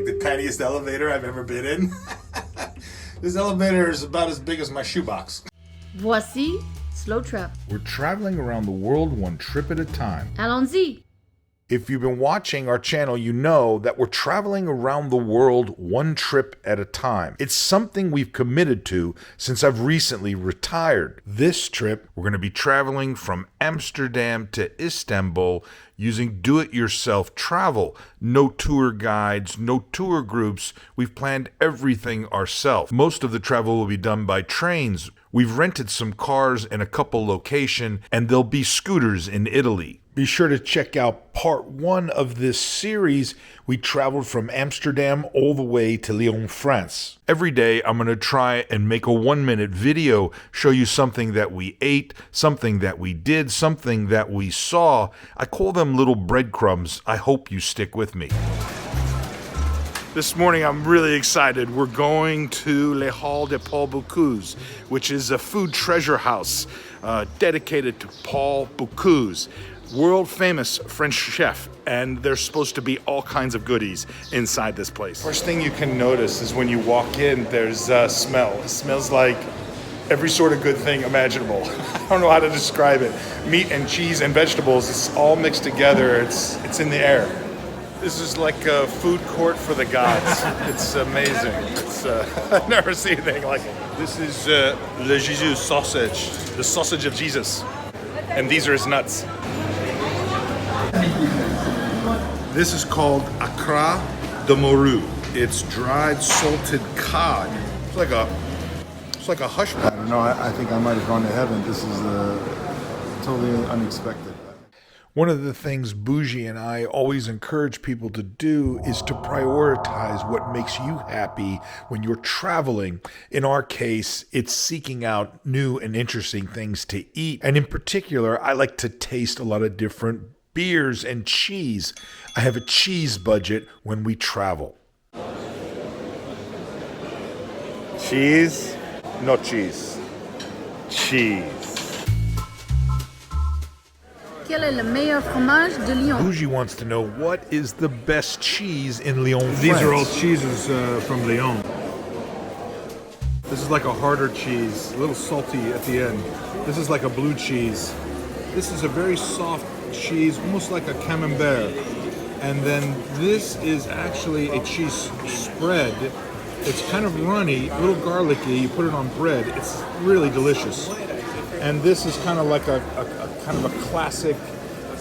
like the tiniest elevator I've ever been in. This elevator is about as big as my shoebox. Voici Slow Travel. We're traveling around the world one trip at a time. Allons-y. If you've been watching our channel, you know that we're traveling around the world one trip at a time. It's something we've committed to since I've recently retired. This trip, we're going to be traveling from Amsterdam to Istanbul using do-it-yourself travel. No tour guides, no tour groups. We've planned everything ourselves. Most of the travel will be done by trains. We've rented some cars in a couple locations, and there'll be scooters in Italy. Be sure to check out part 1 of this series. We traveled from Amsterdam all the way to Lyon, France. Every day I'm going to try and make a 1-minute video, show you something that we ate, something that we did, something that we saw. I call them little breadcrumbs. I hope you stick with me. This morning I'm really excited. We're going to Les Halles de Paul Bocuse, which is a food treasure house dedicated to Paul Bocuse, world famous French chef, and there's supposed to be all kinds of goodies inside this place. First thing you can notice is when you walk in, there's a smell. It smells like every sort of good thing imaginable. I don't know how to describe it. Meat and cheese and vegetables, it's all mixed together. It's in the air. This is like a food court for the gods. It's amazing. I've never seen anything like it. This is Le Jesus sausage, the sausage of Jesus. And these are his nuts. This is called Accra de Morue. It's dried salted cod. It's like a hush puppies. I don't know, I think I might have gone to heaven. This is totally unexpected. One of the things Bougie and I always encourage people to do is to prioritize what makes you happy when you're traveling. In our case, it's seeking out new and interesting things to eat. And in particular, I like to taste a lot of different beers and cheese. I have a cheese budget when we travel. Cheese? No cheese. Cheese. Quel est le meilleur fromage de Lyon? Bougie wants to know what is the best cheese in Lyon, France. These are all cheeses from Lyon. This is like a harder cheese, a little salty at the end. This is like a blue cheese. This is a very soft cheese, almost like a camembert. And then this is actually a cheese spread. It's kind of runny, a little garlicky. You put it on bread. It's really delicious. And this is kind of like a kind of a classic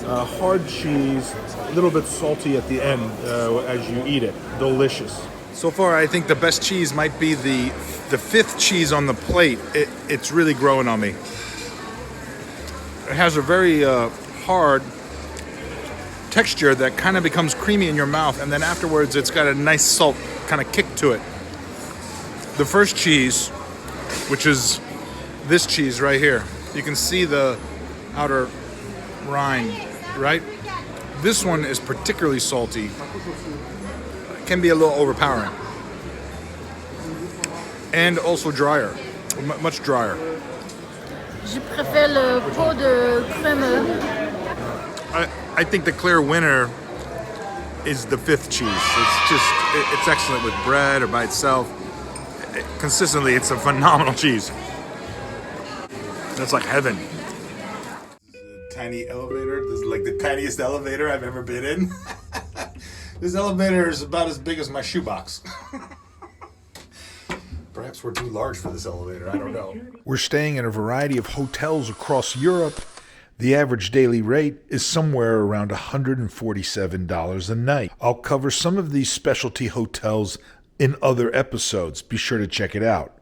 hard cheese, a little bit salty at the end as you eat it. Delicious. So far, I think the best cheese might be the fifth cheese on the plate. It's really growing on me. It has a very hard texture that kind of becomes creamy in your mouth, and then afterwards it's got a nice salt kind of kick to it. The first cheese, which is this cheese right here, you can see the outer rind, right? This one is particularly salty. It can be a little overpowering. And also drier, much drier. Je préfère le pot de crémeux. I think the clear winner is the fifth cheese. It's excellent with bread or by itself. Consistently, it's a phenomenal cheese. It's like heaven. This is a tiny elevator. This is like the tiniest elevator I've ever been in. This elevator is about as big as my shoebox. Perhaps we're too large for this elevator. I don't know. We're staying in a variety of hotels across Europe. The average daily rate is somewhere around $147 a night. I'll cover some of these specialty hotels in other episodes. Be sure to check it out.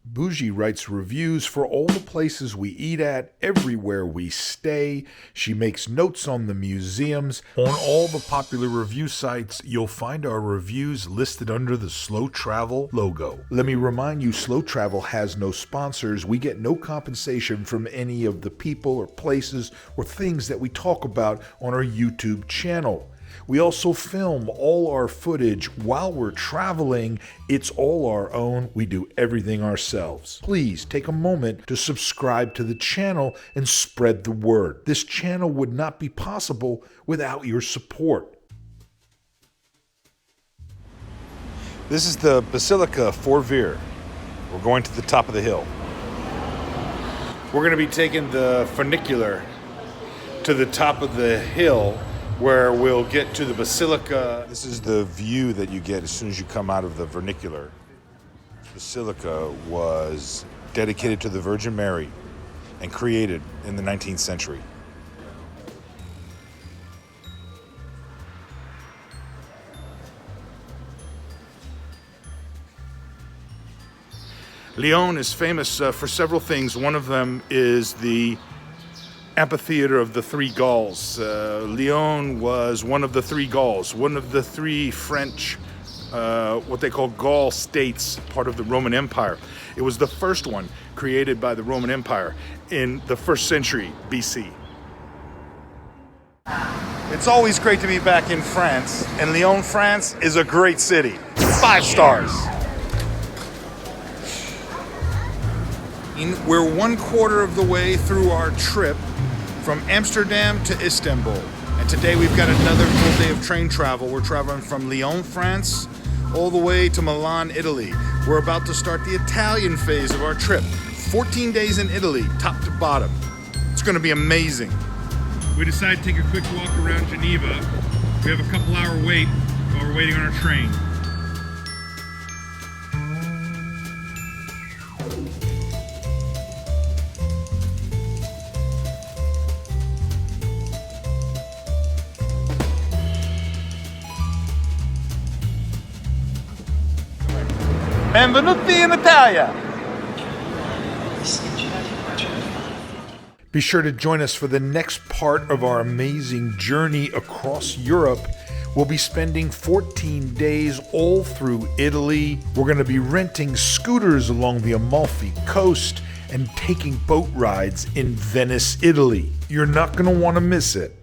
Bougie writes reviews for all the places we eat at, everywhere we stay. She makes notes on the museums. On all the popular review sites, you'll find our reviews listed under the Slow Travel logo. Let me remind you, Slow Travel has no sponsors. We get no compensation from any of the people or places or things that we talk about on our YouTube channel. We also film all our footage while we're traveling. It's all our own. We do everything ourselves. Please take a moment to subscribe to the channel and spread the word. This channel would not be possible without your support. This is the Basilica for Veer. We're going to the top of the hill. We're going to be taking the funicular to the top of the hill where we'll get to the Basilica. This is the view that you get as soon as you come out of the vernacular. Basilica was dedicated to the Virgin Mary and created in the 19th century. Lyon is famous for several things. One of them is the Amphitheater of the three Gauls. Lyon was one of the three Gauls, one of the three French, what they call Gaul states, part of the Roman Empire. It was the first one created by the Roman Empire in the 1st century BC. It's always great to be back in France, and Lyon, France is a great city. 5 stars. We're 1/4 of the way through our trip from Amsterdam to Istanbul. And today we've got another full day of train travel. We're traveling from Lyon, France, all the way to Milan, Italy. We're about to start the Italian phase of our trip. 14 days in Italy, top to bottom. It's gonna be amazing. We decided to take a quick walk around Geneva. We have a couple-hour wait while we're waiting on our train. Benvenuti in Italia! Be sure to join us for the next part of our amazing journey across Europe. We'll be spending 14 days all through Italy. We're going to be renting scooters along the Amalfi Coast and taking boat rides in Venice, Italy. You're not going to want to miss it.